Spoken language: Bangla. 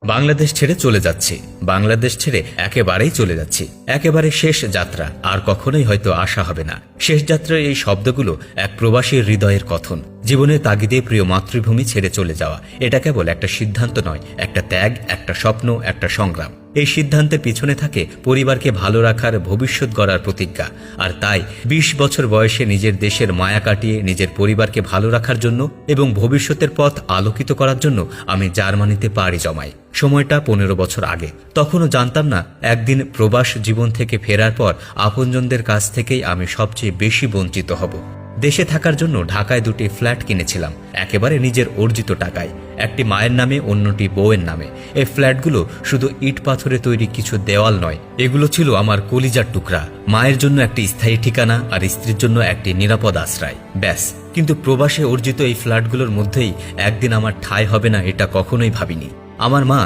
বাংলাদেশ ছেড়ে চলে যাচ্ছি, বাংলাদেশ ছেড়ে একেবারেই চলে যাচ্ছি, একেবারে শেষ যাত্রা, আর কখনোই হয়তো আসা হবে না। শেষ যাত্রার এই শব্দগুলো এক প্রবাসীর হৃদয়ের কথন। জীবনের তাগিদে প্রিয় মাতৃভূমি ছেড়ে চলে যাওয়া, এটা কেবল একটা সিদ্ধান্ত নয়, একটা ত্যাগ, একটা স্বপ্ন, একটা সংগ্রাম। এই সিদ্ধান্তের পিছনে থাকে পরিবারকে ভালো রাখার, ভবিষ্যৎ গড়ার প্রতিজ্ঞা। আর তাই ২০ বছর বয়সে নিজের দেশের মায়া কাটিয়ে নিজের পরিবারকে ভালো রাখার জন্য এবং ভবিষ্যতের পথ আলোকিত করার জন্য আমি জার্মানিতে পাড়ি জমাই। সময়টা ১৫ বছর আগে। তখনও জানতাম না একদিন প্রবাস জীবন থেকে ফেরার পর আপনজনদের কাছ থেকেই আমি সবচেয়ে বেশি বঞ্চিত হব। দেশে থাকার জন্য ঢাকায় ২টি ফ্ল্যাট কিনেছিলাম, একেবারে নিজের অর্জিত টাকায়। একটি মায়ের নামে, অন্যটি বউয়ের নামে। এই ফ্ল্যাটগুলো শুধু ইট পাথরে তৈরি কিছু দেওয়াল নয়, এগুলো ছিল আমার কলিজার টুকরা। মায়ের জন্য একটি স্থায়ী ঠিকানা, আর স্ত্রীর জন্য একটি নিরাপদ আশ্রয়, ব্যাস। কিন্তু প্রবাসে অর্জিত এই ফ্ল্যাটগুলোর মধ্যেই একদিন আমার ঠাঁই হবে না, এটা কখনোই ভাবিনি। আমার মা